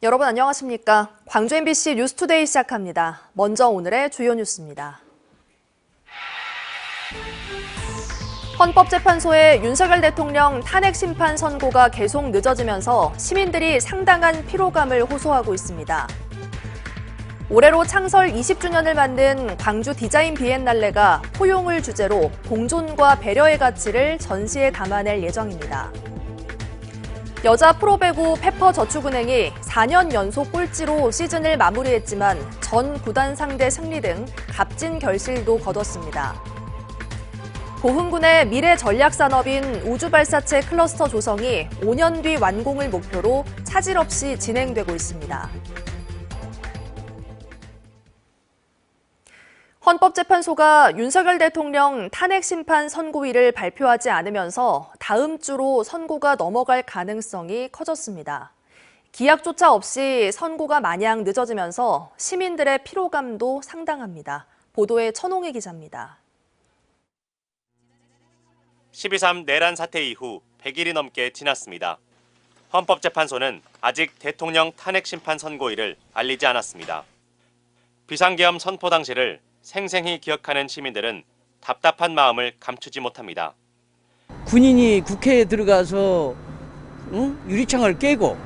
여러분 안녕하십니까? 광주 MBC 뉴스투데이 시작합니다. 먼저 오늘의 주요 뉴스입니다. 헌법재판소의 윤석열 대통령 탄핵 심판 선고가 계속 늦어지면서 시민들이 상당한 피로감을 호소하고 있습니다. 올해로 창설 20주년을 맞는 광주 디자인 비엔날레가 포용을 주제로 공존과 배려의 가치를 전시에 담아낼 예정입니다. 여자 프로배구 페퍼저축은행이 4년 연속 꼴찌로 시즌을 마무리했지만 전 구단 상대 승리 등 값진 결실도 거뒀습니다. 고흥군의 미래 전략산업인 우주발사체 클러스터 조성이 5년 뒤 완공을 목표로 차질 없이 진행되고 있습니다. 헌법재판소가 윤석열 대통령 탄핵 심판 선고일을 발표하지 않으면서 다음 주로 선고가 넘어갈 가능성이 커졌습니다. 기약조차 없이 선고가 마냥 늦어지면서 시민들의 피로감도 상당합니다. 보도에 천홍희 기자입니다. 12.3 내란 사태 이후 100일이 넘게 지났습니다. 헌법재판소는 아직 대통령 탄핵 심판 선고일을 알리지 않았습니다. 비상계엄 선포 당시를 생생히 기억하는 시민들은 답답한 마음을 감추지 못합니다. 군인이 국회에 들어가서 유리창을 깨고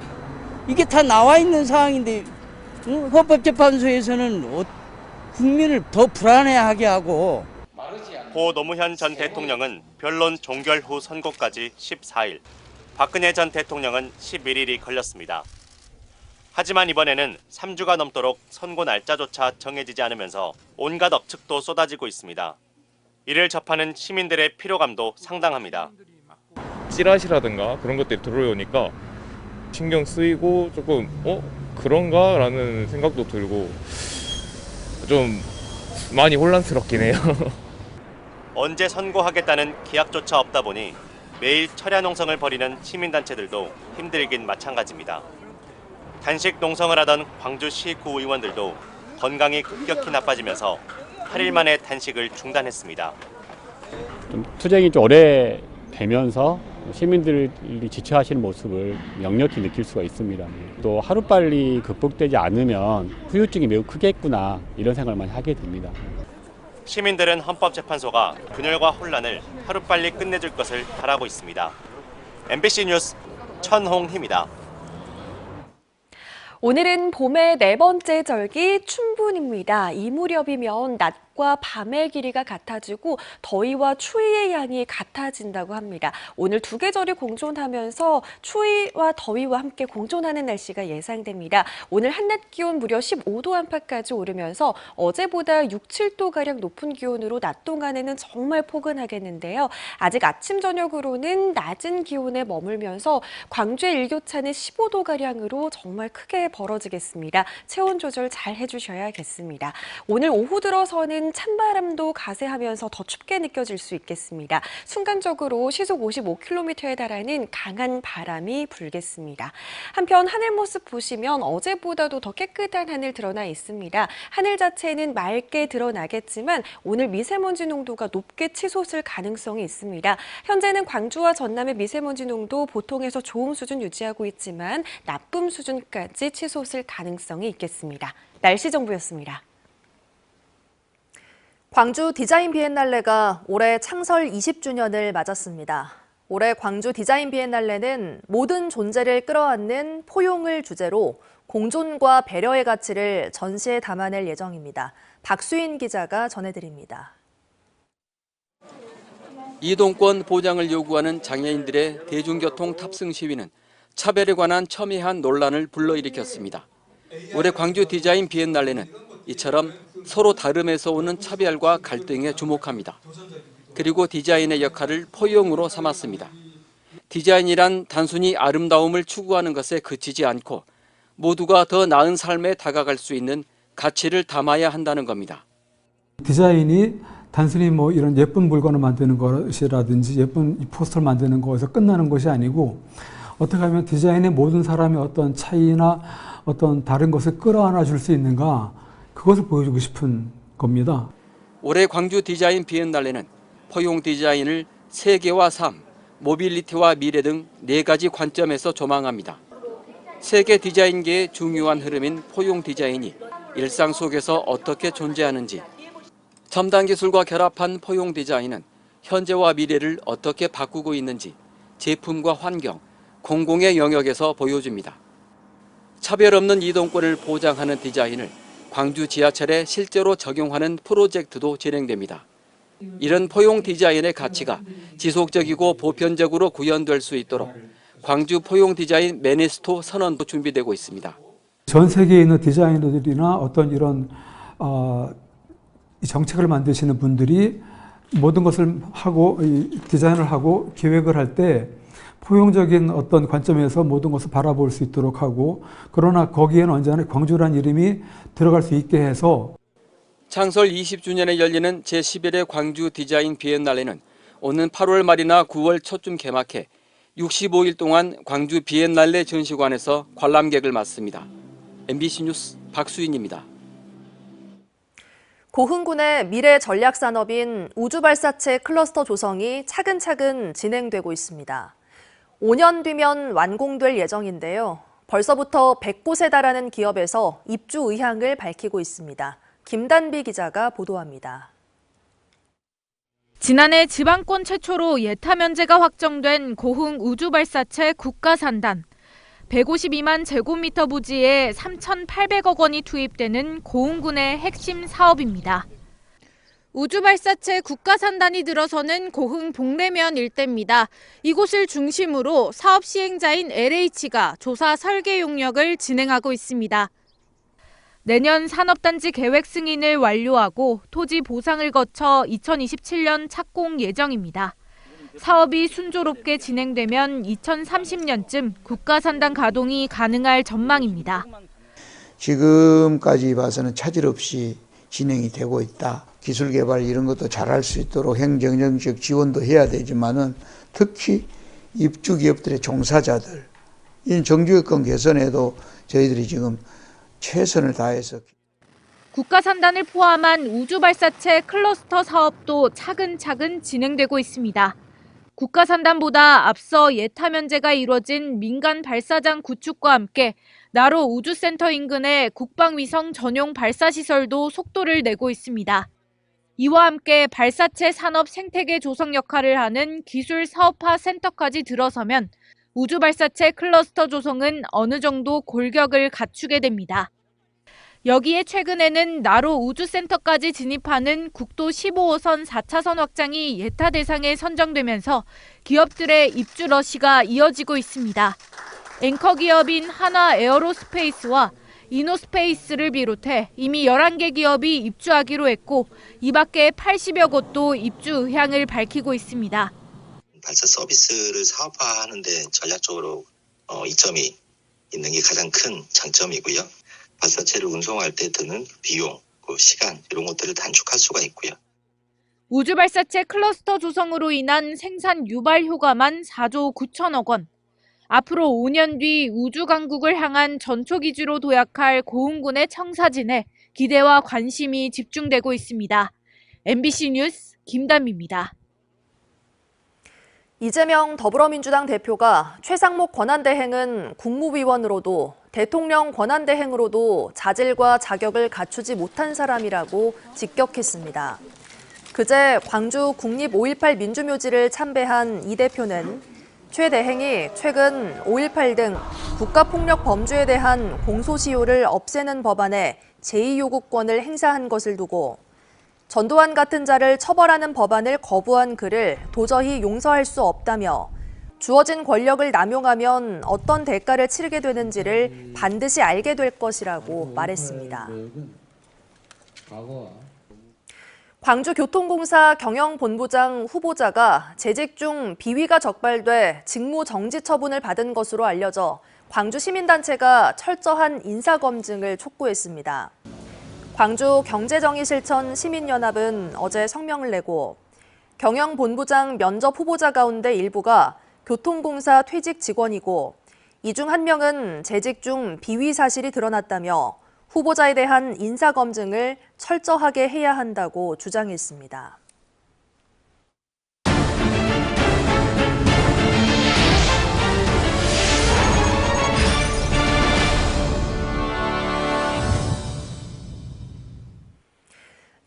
이게 다 나와 있는 상황인데 헌법재판소에서는 국민을 더 불안해하게 하고. 고 노무현 전 대통령은 변론 종결 후 선고까지 14일, 박근혜 전 대통령은 11일이 걸렸습니다. 하지만 이번에는 3주가 넘도록 선고 날짜조차 정해지지 않으면서 온갖 억측도 쏟아지고 있습니다. 이를 접하는 시민들의 피로감도 상당합니다. 찌라시라든가 그런 것들이 들어오니까 신경 쓰이고 조금 그런가? 라는 생각도 들고 좀 많이 혼란스럽긴 해요. 언제 선고하겠다는 기약조차 없다 보니 매일 철야 농성을 벌이는 시민단체들도 힘들긴 마찬가지입니다. 단식 농성을 하던 광주시 구의원들도 건강이 급격히 나빠지면서 8일 만에 단식을 중단했습니다. 좀 투쟁이 좀 오래 되면서 시민들이 지쳐하시는 모습을 역력히 느낄 수가 있습니다. 또 하루빨리 극복되지 않으면 후유증이 매우 크겠구나 이런 생각을 많이 하게 됩니다. 시민들은 헌법재판소가 균열과 혼란을 하루빨리 끝내줄 것을 바라고 있습니다. MBC 뉴스 천홍희입니다. 오늘은 봄의 네 번째 절기 춘분입니다. 이 무렵이면 낮과 밤의 길이가 같아지고 더위와 추위의 양이 같아진다고 합니다. 오늘 두 계절이 공존하면서 추위와 더위와 함께 공존하는 날씨가 예상됩니다. 오늘 한낮 기온 무려 15도 안팎까지 오르면서 어제보다 6, 7도가량 높은 기온으로 낮 동안에는 정말 포근하겠는데요. 아직 아침, 저녁으로는 낮은 기온에 머물면서 광주의 일교차는 15도가량으로 정말 크게 벌어지겠습니다. 체온 조절 잘 해주셔야겠습니다. 오늘 오후 들어서는 찬바람도 가세하면서 더 춥게 느껴질 수 있겠습니다. 순간적으로 시속 55km에 달하는 강한 바람이 불겠습니다. 한편 하늘 모습 보시면 어제보다도 더 깨끗한 하늘 드러나 있습니다. 하늘 자체는 맑게 드러나겠지만 오늘 미세먼지 농도가 높게 치솟을 가능성이 있습니다. 현재는 광주와 전남의 미세먼지 농도 보통에서 좋음 수준 유지하고 있지만 나쁨 수준까지 치솟을 가능성이 있겠습니다. 날씨 정보였습니다. 광주 디자인 비엔날레가 올해 창설 20주년을 맞았습니다. 올해 광주 디자인 비엔날레는 모든 존재를 끌어안는 포용을 주제로 공존과 배려의 가치를 전시에 담아낼 예정입니다. 박수인 기자가 전해드립니다. 이동권 보장을 요구하는 장애인들의 대중교통 탑승 시위는 차별에 관한 첨예한 논란을 불러일으켰습니다. 올해 광주 디자인 비엔날레는 이처럼 서로 다름에서 오는 차별과 갈등에 주목합니다. 그리고 디자인의 역할을 포용으로 삼았습니다. 디자인이란 단순히 아름다움을 추구하는 것에 그치지 않고 모두가 더 나은 삶에 다가갈 수 있는 가치를 담아야 한다는 겁니다. 디자인이 단순히 이런 예쁜 물건을 만드는 것이라든지 예쁜 포스터를 만드는 것에서 끝나는 것이 아니고 어떻게 하면 디자인의 모든 사람의 어떤 차이나 어떤 다른 것을 끌어안아 줄 수 있는가, 그것을 보여주고 싶은 겁니다. 올해 광주 디자인 비엔날레는 포용 디자인을 세계와 삶, 모빌리티와 미래 등 4가지 관점에서 조망합니다. 세계 디자인계의 중요한 흐름인 포용 디자인이 일상 속에서 어떻게 존재하는지, 첨단 기술과 결합한 포용 디자인은 현재와 미래를 어떻게 바꾸고 있는지 제품과 환경, 공공의 영역에서 보여줍니다. 차별 없는 이동권을 보장하는 디자인을 광주 지하철에 실제로 적용하는 프로젝트도 진행됩니다. 이런 포용 디자인의 가치가 지속적이고 보편적으로 구현될 수 있도록 광주 포용 디자인 매니스토 선언도 준비되고 있습니다. 전 세계에 있는 디자이너들이나 어떤 이런 정책을 만드시는 분들이 모든 것을 하고 디자인을 하고 계획을 할 때 포용적인 어떤 관점에서 모든 것을 바라볼 수 있도록 하고, 그러나 거기에는 언제나 광주라는 이름이 들어갈 수 있게 해서. 창설 20주년에 열리는 제11회 광주 디자인 비엔날레는 오는 8월 말이나 9월 초쯤 개막해 65일 동안 광주 비엔날레 전시관에서 관람객을 맞습니다. MBC 뉴스 박수인입니다. 고흥군의 미래 전략 산업인 우주발사체 클러스터 조성이 차근차근 진행되고 있습니다. 5년 뒤면 완공될 예정인데요. 벌써부터 100곳에 달하는 기업에서 입주 의향을 밝히고 있습니다. 김단비 기자가 보도합니다. 지난해 지방권 최초로 예타 면제가 확정된 고흥 우주발사체 국가산단. 152만 제곱미터 부지에 3,800억 원이 투입되는 고흥군의 핵심 사업입니다. 우주발사체 국가산단이 들어서는 고흥 복내면 일대입니다. 이곳을 중심으로 사업 시행자인 LH가 조사 설계 용역을 진행하고 있습니다. 내년 산업단지 계획 승인을 완료하고 토지 보상을 거쳐 2027년 착공 예정입니다. 사업이 순조롭게 진행되면 2030년쯤 국가산단 가동이 가능할 전망입니다. 지금까지 봐서는 차질 없이 진행이 되고 있다. 기술 개발 이런 것도 잘할 수 있도록 행정적 지원도 해야 되지만은 특히 입주 기업들의 종사자들, 이 정규여건 개선에도 저희들이 지금 최선을 다해서. 국가산단을 포함한 우주발사체 클러스터 사업도 차근차근 진행되고 있습니다. 국가산단보다 앞서 예타 면제가 이뤄진 민간 발사장 구축과 함께 나로 우주센터 인근의 국방위성 전용 발사시설도 속도를 내고 있습니다. 이와 함께 발사체 산업 생태계 조성 역할을 하는 기술 사업화 센터까지 들어서면 우주발사체 클러스터 조성은 어느 정도 골격을 갖추게 됩니다. 여기에 최근에는 나로 우주센터까지 진입하는 국도 15호선 4차선 확장이 예타 대상에 선정되면서 기업들의 입주 러시가 이어지고 있습니다. 앵커 기업인 한화 에어로스페이스와 이노스페이스를 비롯해 이미 11개 기업이 입주하기로 했고 이 밖에 80여 곳도 입주 의향을 밝히고 있습니다. 발사 서비스를 사업화하는 데 전략적으로 이점이 있는 게 가장 큰 장점이고요. 발사체를 운송할 때 드는 비용, 시간 이런 것들을 단축할 수가 있고요. 우주발사체 클러스터 조성으로 인한 생산 유발 효과만 4조 9천억 원. 앞으로 5년 뒤 우주강국을 향한 전초기지로 도약할 고흥군의 청사진에 기대와 관심이 집중되고 있습니다. MBC 뉴스 김단비입니다. 이재명 더불어민주당 대표가 최상목 권한대행은 국무위원으로도 대통령 권한대행으로도 자질과 자격을 갖추지 못한 사람이라고 직격했습니다. 그제 광주 국립 5.18 민주묘지를 참배한 이 대표는 최 대행이 최근 5.18 등 국가폭력 범죄에 대한 공소시효를 없애는 법안에 제2요구권을 행사한 것을 두고 전두환 같은 자를 처벌하는 법안을 거부한 그를 도저히 용서할 수 없다며 주어진 권력을 남용하면 어떤 대가를 치르게 되는지를 반드시 알게 될 것이라고 말했습니다. 광주교통공사 경영본부장 후보자가 재직 중 비위가 적발돼 직무 정지 처분을 받은 것으로 알려져 광주시민단체가 철저한 인사검증을 촉구했습니다. 광주경제정의실천 시민연합은 어제 성명을 내고 경영본부장 면접 후보자 가운데 일부가 교통공사 퇴직 직원이고 이 중 한 명은 재직 중 비위 사실이 드러났다며 후보자에 대한 인사검증을 철저하게 해야 한다고 주장했습니다.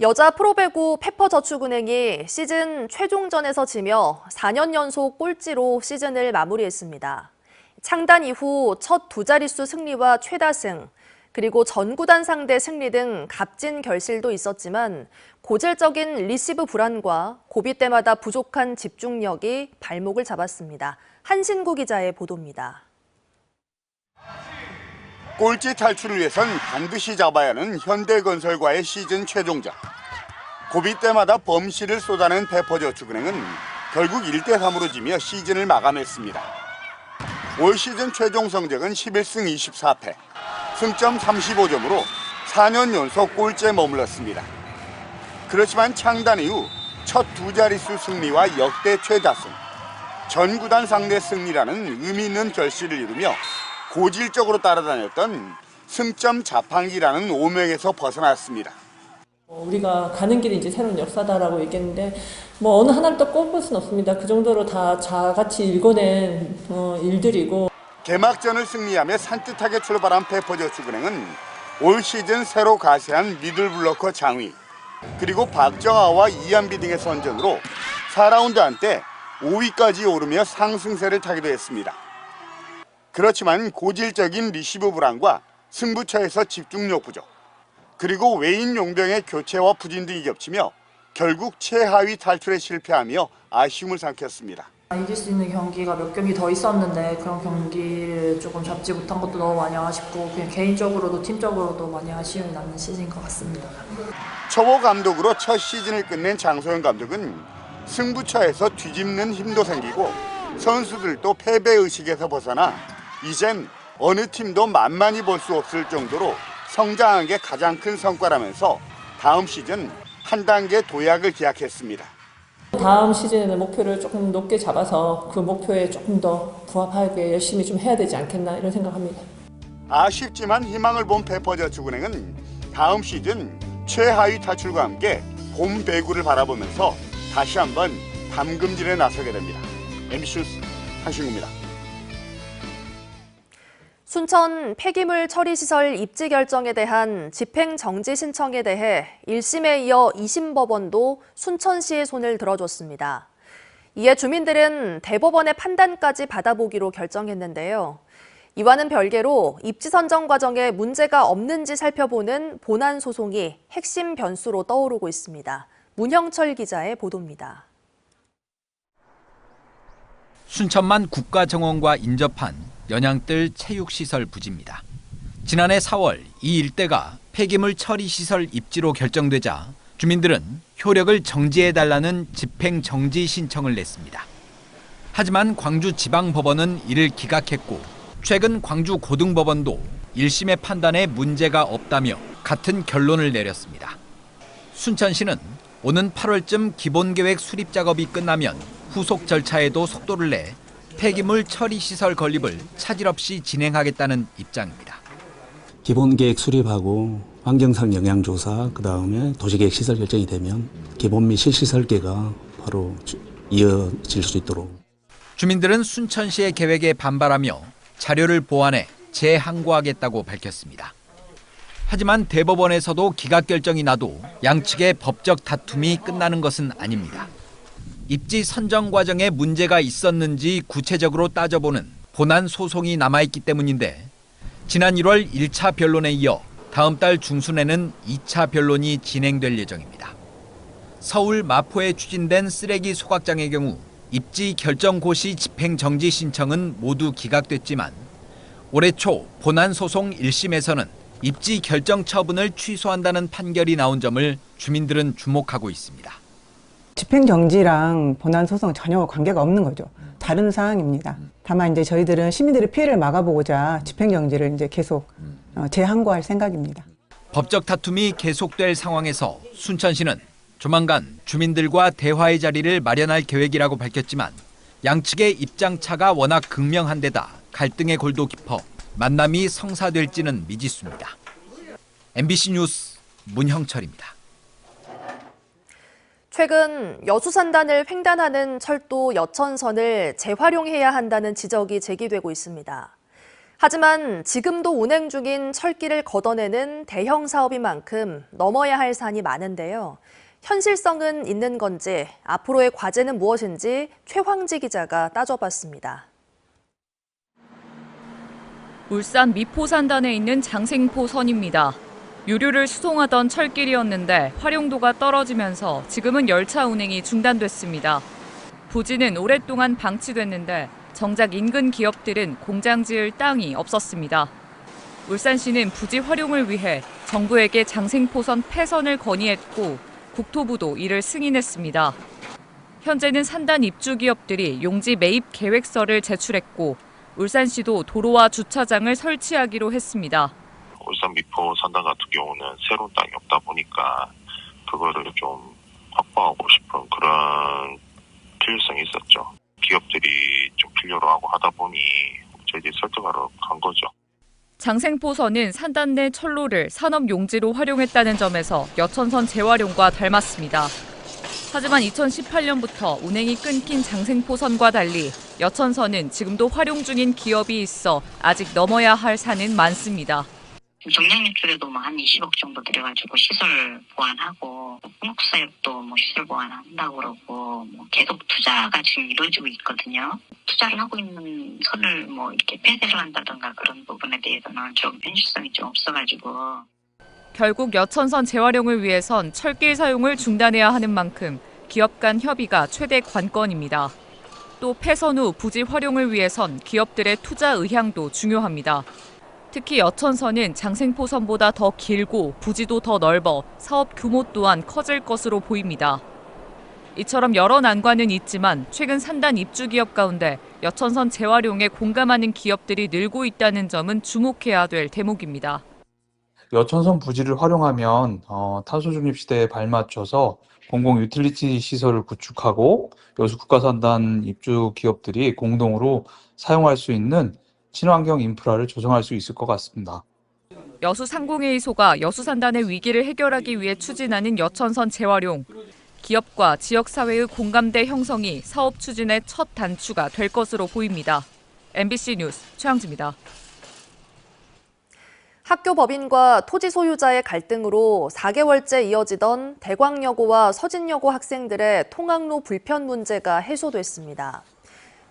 여자 프로배구 페퍼저축은행이 시즌 최종전에서 지며 4년 연속 꼴찌로 시즌을 마무리했습니다. 창단 이후 첫 두 자릿수 승리와 최다승, 그리고 전구단 상대 승리 등 값진 결실도 있었지만 고질적인 리시브 불안과 고비 때마다 부족한 집중력이 발목을 잡았습니다. 한신구 기자의 보도입니다. 꼴찌 탈출을 위해선 반드시 잡아야 하는 현대건설과의 시즌 최종전. 고비 때마다 범실을 쏟아낸 페퍼저축은행은 결국 1대3으로 지며 시즌을 마감했습니다. 올 시즌 최종 성적은 11승 24패, 승점 35점으로 4년 연속 꼴찌에 머물렀습니다. 그렇지만 창단 이후 첫 두 자릿수 승리와 역대 최다승, 전구단 상대 승리라는 의미 있는 결실을 이루며 고질적으로 따라다녔던 승점 자판기라는 오명에서 벗어났습니다. 우리가 가는 길이 이제 새로운 역사다라고 얘기했는데 어느 하나를 또 꼽을 수는 없습니다. 그 정도로 다 자같이 일궈낸 일들이고. 개막전을 승리하며 산뜻하게 출발한 페퍼저축은행은 올 시즌 새로 가세한 미들블러커 장위, 그리고 박정아와 이한비 등의 선전으로 4라운드 한때 5위까지 오르며 상승세를 타기도 했습니다. 그렇지만 고질적인 리시브 불안과 승부처에서 집중력 부족, 그리고 외인 용병의 교체와 부진 등이 겹치며 결국 최하위 탈출에 실패하며 아쉬움을 삼켰습니다. 이길 수 있는 경기가 몇 경기 더 있었는데 그런 경기를 조금 잡지 못한 것도 너무 많이 아쉽고 그냥 개인적으로도 팀적으로도 많이 아쉬움이 남는 시즌인 것 같습니다. 초보 감독으로 첫 시즌을 끝낸 장소영 감독은 승부처에서 뒤집는 힘도 생기고 선수들도 패배의식에서 벗어나 이젠 어느 팀도 만만히 볼 수 없을 정도로 성장한 게 가장 큰 성과라면서 다음 시즌 한 단계 도약을 기약했습니다. 다음 시즌에는 목표를 조금 높게 잡아서 그 목표에 조금 더 부합하게 열심히 좀 해야 되지 않겠나 이런 생각합니다. 아쉽지만 희망을 본 페퍼저축은행은 다음 시즌 최하위 탈출과 함께 봄 배구를 바라보면서 다시 한번 담금질에 나서게 됩니다. MBC 뉴스 한신구입니다. 순천 폐기물 처리시설 입지 결정에 대한 집행정지 신청에 대해 1심에 이어 2심 법원도 순천시의 손을 들어줬습니다. 이에 주민들은 대법원의 판단까지 받아보기로 결정했는데요. 이와는 별개로 입지 선정 과정에 문제가 없는지 살펴보는 본안 소송이 핵심 변수로 떠오르고 있습니다. 문형철 기자의 보도입니다. 순천만 국가정원과 인접한 연양뜰 체육시설 부지입니다. 지난해 4월 이 일대가 폐기물 처리시설 입지로 결정되자 주민들은 효력을 정지해달라는 집행정지 신청을 냈습니다. 하지만 광주지방법원은 이를 기각했고 최근 광주고등법원도 1심의 판단에 문제가 없다며 같은 결론을 내렸습니다. 순천시는 오는 8월쯤 기본계획 수립 작업이 끝나면 후속 절차에도 속도를 내 폐기물 처리시설 건립을 차질 없이 진행하겠다는 입장입니다. 기본계획 수립하고 환경상 영향조사, 그다음에 도시계획 시설 결정이 되면 기본 및 실시 설계가 바로 이어질 수 있도록. 주민들은 순천시의 계획에 반발하며 자료를 보완해 재항고하겠다고 밝혔습니다. 하지만 대법원에서도 기각 결정이 나도 양측의 법적 다툼이 끝나는 것은 아닙니다. 입지 선정 과정에 문제가 있었는지 구체적으로 따져보는 본안 소송이 남아있기 때문인데 지난 1월 1차 변론에 이어 다음 달 중순에는 2차 변론이 진행될 예정입니다. 서울 마포에 추진된 쓰레기 소각장의 경우 입지 결정 고시 집행정지 신청은 모두 기각됐지만 올해 초 본안 소송 1심에서는 입지 결정 처분을 취소한다는 판결이 나온 점을 주민들은 주목하고 있습니다. 집행정지랑 본안소송 전혀 관계가 없는 거죠. 다른 사항입니다. 다만 이제 저희들은 시민들의 피해를 막아보고자 집행정지를 이제 계속 재항고할 생각입니다. 법적 다툼이 계속될 상황에서 순천시는 조만간 주민들과 대화의 자리를 마련할 계획이라고 밝혔지만 양측의 입장차가 워낙 극명한 데다 갈등의 골도 깊어 만남이 성사될지는 미지수입니다. MBC 뉴스 문형철입니다. 최근 여수산단을 횡단하는 철도 여천선을 재활용해야 한다는 지적이 제기되고 있습니다. 하지만 지금도 운행 중인 철길을 걷어내는 대형 사업인 만큼 넘어야 할 산이 많은데요. 현실성은 있는 건지, 앞으로의 과제는 무엇인지 최황지 기자가 따져봤습니다. 울산 미포산단에 있는 장생포선입니다. 유류를 수송하던 철길이었는데 활용도가 떨어지면서 지금은 열차 운행이 중단됐습니다. 부지는 오랫동안 방치됐는데 정작 인근 기업들은 공장 지을 땅이 없었습니다. 울산시는 부지 활용을 위해 정부에게 장생포선 폐선을 건의했고 국토부도 이를 승인했습니다. 현재는 산단 입주 기업들이 용지 매입 계획서를 제출했고 울산시도 도로와 주차장을 설치하기로 했습니다. 울산 미포 산단 같은 경우는 새로운 땅이 없다 보니까 그거를 좀 확보하고 싶은 그런 필요성이 있었죠. 기업들이 좀 필요로 하고 하다 보니 저희들이 설득하러 간 거죠. 장생포선은 산단 내 철로를 산업 용지로 활용했다는 점에서 여천선 재활용과 닮았습니다. 하지만 2018년부터 운행이 끊긴 장생포선과 달리 여천선은 지금도 활용 중인 기업이 있어 아직 넘어야 할 산은 많습니다. 정량 입주에도 한 20억 정도 들여가지고 시설 보완하고 한국사역도 시설 보완한다고 그러고 계속 투자가 지금 이루어지고 있거든요. 투자를 하고 있는 선을 이렇게 폐쇄를 한다든가 그런 부분에 대해서는 좀 현실성이 좀 없어가지고. 결국 여천선 재활용을 위해선 철길 사용을 중단해야 하는 만큼 기업 간 협의가 최대 관건입니다. 또 폐선 후 부지 활용을 위해선 기업들의 투자 의향도 중요합니다. 특히 여천선은 장생포선보다 더 길고 부지도 더 넓어 사업 규모 또한 커질 것으로 보입니다. 이처럼 여러 난관은 있지만 최근 산단 입주 기업 가운데 여천선 재활용에 공감하는 기업들이 늘고 있다는 점은 주목해야 될 대목입니다. 여천선 부지를 활용하면 탄소 중립 시대에 발맞춰서 공공 유틸리티 시설을 구축하고 여수 국가산단 입주 기업들이 공동으로 사용할 수 있는 친환경 인프라를 조성할 수 있을 것 같습니다. 여수 상공회의소가 여수 산단의 위기를 해결하기 위해 추진하는 여천선 재활용. 기업과 지역사회의 공감대 형성이 사업 추진의 첫 단추가 될 것으로 보입니다. MBC 뉴스 최황지입니다. 학교 법인과 토지 소유자의 갈등으로 4개월째 이어지던 대광여고와 서진여고 학생들의 통학로 불편 문제가 해소됐습니다.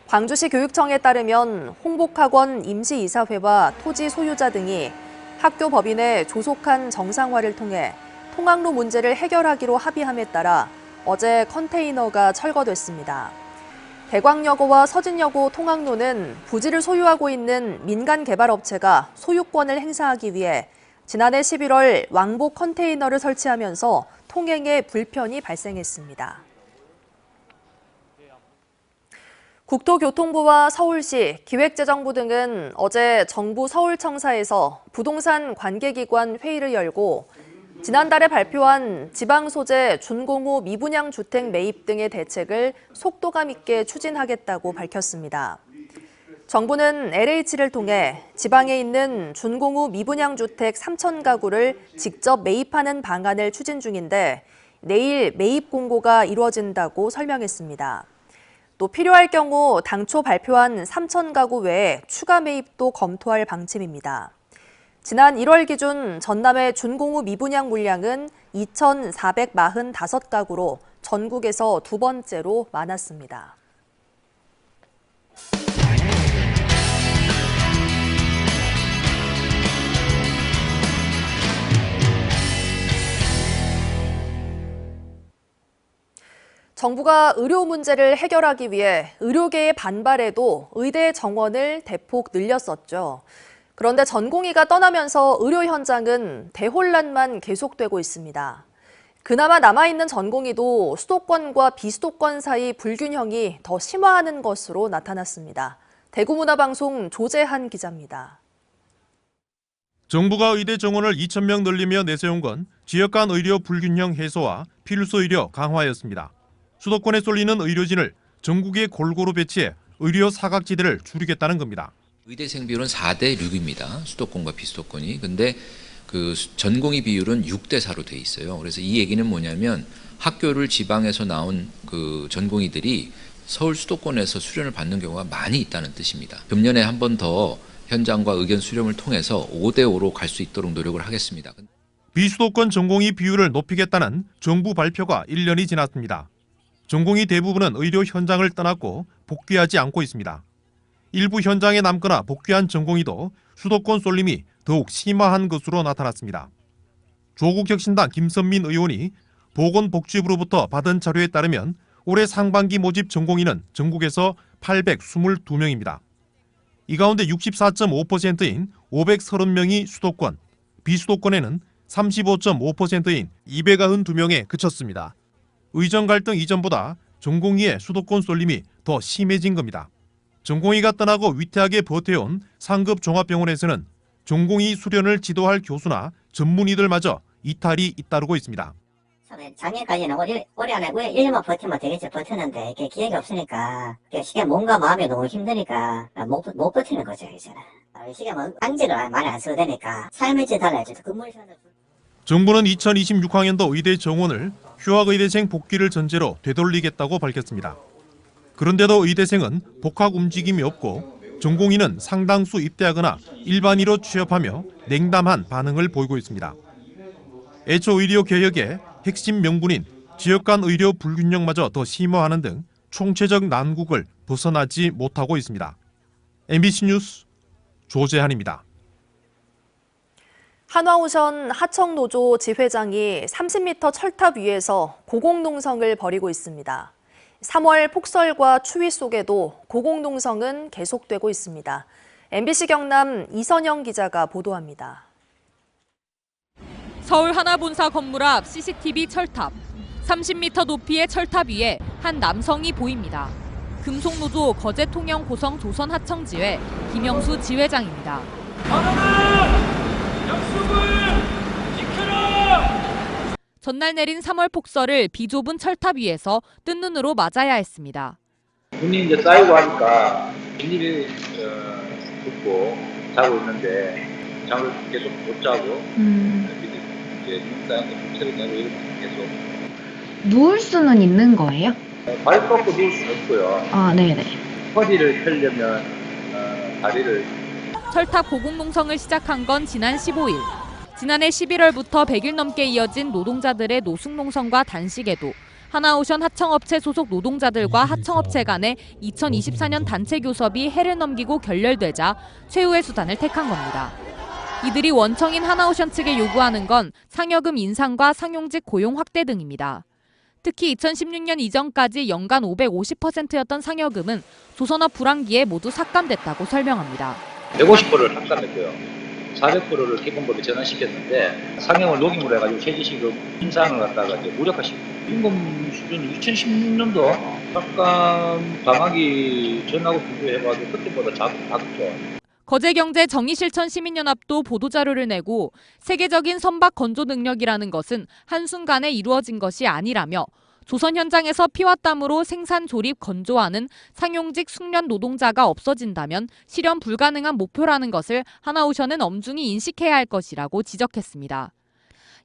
광주시 교육청에 따르면 홍복학원 임시이사회와 토지 소유자 등이 학교 법인의 조속한 정상화를 통해 통학로 문제를 해결하기로 합의함에 따라 어제 컨테이너가 철거됐습니다. 대광여고와 서진여고 통학로는 부지를 소유하고 있는 민간 개발업체가 소유권을 행사하기 위해 지난해 11월 왕복 컨테이너를 설치하면서 통행에 불편이 발생했습니다. 국토교통부와 서울시, 기획재정부 등은 어제 정부 서울청사에서 부동산 관계기관 회의를 열고 지난달에 발표한 지방 소재 준공후 미분양 주택 매입 등의 대책을 속도감 있게 추진하겠다고 밝혔습니다. 정부는 LH를 통해 지방에 있는 준공후 미분양 주택 3,000가구를 직접 매입하는 방안을 추진 중인데 내일 매입 공고가 이루어진다고 설명했습니다. 또 필요할 경우 당초 발표한 3,000가구 외에 추가 매입도 검토할 방침입니다. 지난 1월 기준 전남의 준공후 미분양 물량은 2,445가구로 전국에서 두 번째로 많았습니다. 정부가 의료 문제를 해결하기 위해 의료계의 반발에도 의대 정원을 대폭 늘렸었죠. 그런데 전공의가 떠나면서 의료 현장은 대혼란만 계속되고 있습니다. 그나마 남아있는 전공의도 수도권과 비수도권 사이 불균형이 더 심화하는 것으로 나타났습니다. 대구문화방송 조재한 기자입니다. 정부가 의대 정원을 2,000명 늘리며 내세운 건 지역 간 의료 불균형 해소와 필수 의료 강화였습니다. 수도권에 쏠리는 의료진을 전국에 골고루 배치해 의료 사각지대를 줄이겠다는 겁니다. 의대생 비율은 4대 6입니다. 수도권과 비수도권이. 근데 그 전공의 비율은 6대 4로 돼 있어요. 그래서 이 얘기는 뭐냐면 학교를 지방에서 나온 그 전공의들이 서울 수도권에서 수련을 받는 경우가 많이 있다는 뜻입니다. 금년에 한 번 더 현장과 의견 수렴을 통해서 5대5로 갈 수 있도록 노력을 하겠습니다. 비수도권 전공의 비율을 높이겠다는 정부 발표가 1년이 지났습니다. 전공의 대부분은 의료 현장을 떠났고 복귀하지 않고 있습니다. 일부 현장에 남거나 복귀한 전공의도 수도권 쏠림이 더욱 심화한 것으로 나타났습니다. 조국혁신당 김선민 의원이 보건복지부로부터 받은 자료에 따르면 올해 상반기 모집 전공의는 전국에서 822명입니다. 이 가운데 64.5%인 530명이 수도권, 비수도권에는 35.5%인 292명에 그쳤습니다. 의정 갈등 이전보다 전공의의 수도권 쏠림이 더 심해진 겁니다. 전공의가 떠나고 위태하게 버텨온 상급 종합병원에서는 전공의 수련을 지도할 교수나 전문의들마저 이탈이 잇따르고 있습니다. 작년까지는 올해 안에 1년만 버티면 되겠지 버텼는데 이게 기획이 없으니까 시계 몸과 마음이 너무 힘드니까 못 버티는 거죠. 이제는 시계 강제로 많이 안 써도 되니까 삶의 질 달라야죠. 근무 시간을 정부는 2026학년도 의대 정원을 휴학의대생 복귀를 전제로 되돌리겠다고 밝혔습니다. 그런데도 의대생은 복학 움직임이 없고 전공의는 상당수 입대하거나 일반의로 취업하며 냉담한 반응을 보이고 있습니다. 애초 의료 개혁의 핵심 명분인 지역 간 의료 불균형마저 더 심화하는 등 총체적 난국을 벗어나지 못하고 있습니다. MBC 뉴스 조재한입니다. 한화오션 하청노조 지회장이 30m 철탑 위에서 고공농성을 벌이고 있습니다. 3월 폭설과 추위 속에도 고공농성은 계속되고 있습니다. MBC 경남 이선영 기자가 보도합니다. 서울 하나본사 건물 앞 CCTV 철탑. 30m 높이의 철탑 위에 한 남성이 보입니다. 금속노조 거제통영 고성 조선하청지회 김영수 지회장입니다. 전날 내린 3월 폭설을 비좁은 철탑 위에서 뜬 눈으로 맞아야 했습니다. 눈이 이제 쌓이고 하니까 일일이 눕고 자고 있는데 잠을 계속 못 자고 이제 눈 쌓인 거 소리를 내고 이렇게 계속. 누울 수는 있는 거예요? 발 뻗고 누울 수는 없고요. 아, 네네. 허리를 펴려면 다리를. 철탑 고공농성을 시작한 건 지난 15일. 지난해 11월부터 100일 넘게 이어진 노동자들의 노숙농성과 단식에도 하나오션 하청업체 소속 노동자들과 하청업체 간의 2024년 단체 교섭이 해를 넘기고 결렬되자 최후의 수단을 택한 겁니다. 이들이 원청인 하나오션 측에 요구하는 건 상여금 인상과 상용직 고용 확대 등입니다. 특히 2016년 이전까지 연간 550%였던 상여금은 조선업 불황기에 모두 삭감됐다고 설명합니다. 150%를 삭감했고요. 400%를 기본법에 전환시켰는데 상여금을 녹임으로 해가지고 최저시급 인상을 갖다가 이제 무력화시키고 임금 수준 2016년도 삭감 당하기 전하고 비교해봐도 그때보다 작죠. 거제경제 정의실천 시민연합도 보도자료를 내고 세계적인 선박 건조 능력이라는 것은 한순간에 이루어진 것이 아니라며 조선 현장에서 피와 땀으로 생산, 조립, 건조하는 상용직 숙련 노동자가 없어진다면 실현 불가능한 목표라는 것을 하나오션은 엄중히 인식해야 할 것이라고 지적했습니다.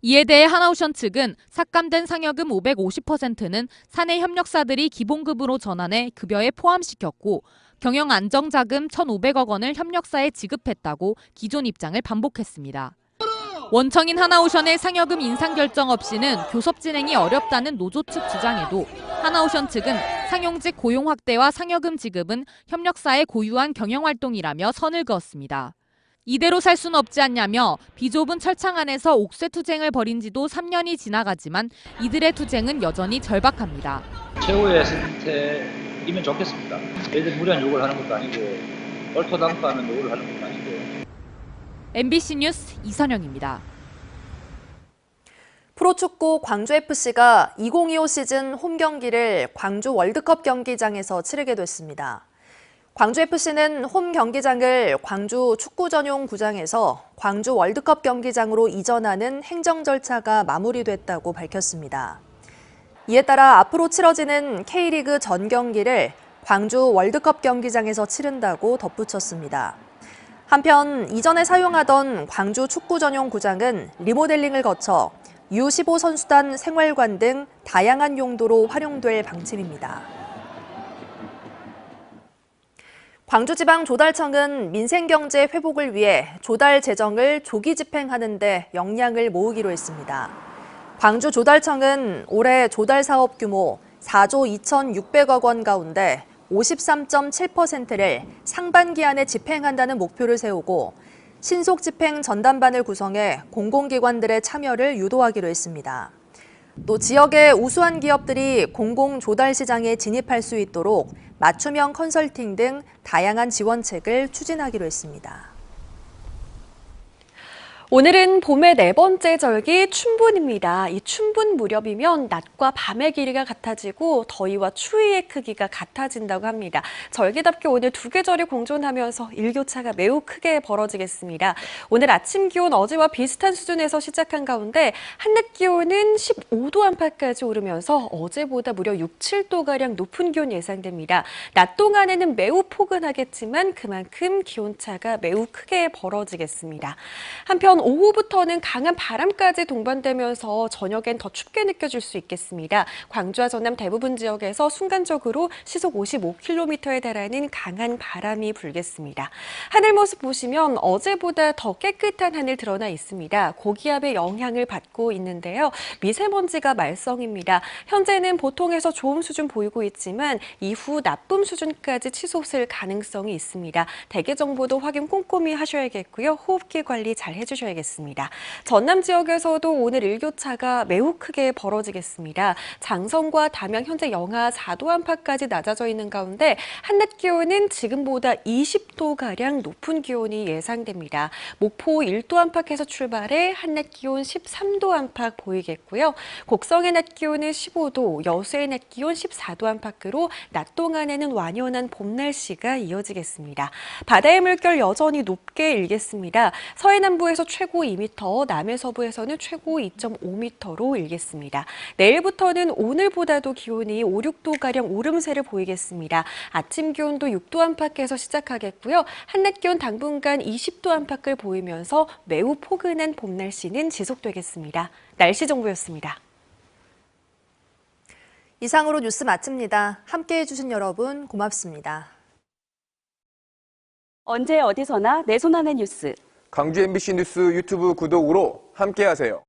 이에 대해 하나오션 측은 삭감된 상여금 550%는 사내 협력사들이 기본급으로 전환해 급여에 포함시켰고 경영 안정자금 1,500억 원을 협력사에 지급했다고 기존 입장을 반복했습니다. 원청인 하나오션의 상여금 인상 결정 없이는 교섭 진행이 어렵다는 노조 측 주장에도 하나오션 측은 상용직 고용 확대와 상여금 지급은 협력사의 고유한 경영활동이라며 선을 그었습니다. 이대로 살 수는 없지 않냐며 비좁은 철창 안에서 옥쇄 투쟁을 벌인 지도 3년이 지나가지만 이들의 투쟁은 여전히 절박합니다. 최후의 선택이면 좋겠습니다. 얘들 무리한 요구를 하는 것도 아니고 얼토당토하는 요구를 하는 것도 아니고. MBC 뉴스 이선영입니다. 프로축구 광주FC가 2025 시즌 홈 경기를 광주 월드컵 경기장에서 치르게 됐습니다. 광주FC는 홈 경기장을 광주 축구 전용 구장에서 광주 월드컵 경기장으로 이전하는 행정 절차가 마무리됐다고 밝혔습니다. 이에 따라 앞으로 치러지는 K리그 전 경기를 광주 월드컵 경기장에서 치른다고 덧붙였습니다. 한편 이전에 사용하던 광주 축구 전용 구장은 리모델링을 거쳐 U15 선수단 생활관 등 다양한 용도로 활용될 방침입니다. 광주지방조달청은 민생경제 회복을 위해 조달 재정을 조기 집행하는 데 역량을 모으기로 했습니다. 광주조달청은 올해 조달 사업 규모 4조 2,600억 원 가운데 53.7%를 상반기 안에 집행한다는 목표를 세우고 신속 집행 전담반을 구성해 공공기관들의 참여를 유도하기로 했습니다. 또 지역의 우수한 기업들이 공공조달 시장에 진입할 수 있도록 맞춤형 컨설팅 등 다양한 지원책을 추진하기로 했습니다. 오늘은 봄의 네 번째 절기 춘분입니다. 이 춘분 무렵이면 낮과 밤의 길이가 같아지고 더위와 추위의 크기가 같아진다고 합니다. 절기답게 오늘 두 계절이 공존하면서 일교차가 매우 크게 벌어지겠습니다. 오늘 아침 기온 어제와 비슷한 수준에서 시작한 가운데 한낮 기온은 15도 안팎까지 오르면서 어제보다 무려 6, 7도가량 높은 기온 예상됩니다. 낮 동안에는 매우 포근하겠지만 그만큼 기온차가 매우 크게 벌어지겠습니다. 한편 오후부터는 강한 바람까지 동반되면서 저녁엔 더 춥게 느껴질 수 있겠습니다. 광주와 전남 대부분 지역에서 순간적으로 시속 55km에 달하는 강한 바람이 불겠습니다. 하늘 모습 보시면 어제보다 더 깨끗한 하늘 드러나 있습니다. 고기압의 영향을 받고 있는데요. 미세먼지가 말썽입니다. 현재는 보통에서 좋음 수준 보이고 있지만 이후 나쁨 수준까지 치솟을 가능성이 있습니다. 대기 정보도 확인 꼼꼼히 하셔야겠고요. 호흡기 관리 잘 해주셔야겠습니다. 전남 지역에서도 오늘 일교차가 매우 크게 벌어지겠습니다. 장성과 담양 현재 영하 4도 안팎까지 낮아져 있는 가운데 한낮 기온은 지금보다 20도가량 높은 기온이 예상됩니다. 목포 1도 안팎에서 출발해 한낮 기온 13도 안팎 보이겠고요. 곡성의 낮 기온은 15도, 여수의 낮 기온 14도 안팎으로 낮 동안에는 완연한 봄 날씨가 이어지겠습니다. 바다의 물결 여전히 높게 일겠습니다. 서해 남부에서 최고 2m, 남해 서부에서는 최고 2.5m로 일겠습니다. 내일부터는 오늘보다도 기온이 5, 6도가량 오름세를 보이겠습니다. 아침 기온도 6도 안팎에서 시작하겠고요. 한낮 기온 당분간 20도 안팎을 보이면서 매우 포근한 봄 날씨는 지속되겠습니다. 날씨 정보였습니다. 이상으로 뉴스 마칩니다. 함께해 주신 여러분 고맙습니다. 언제 어디서나 내 손 안의 뉴스. 광주 MBC 뉴스 유튜브 구독으로 함께하세요.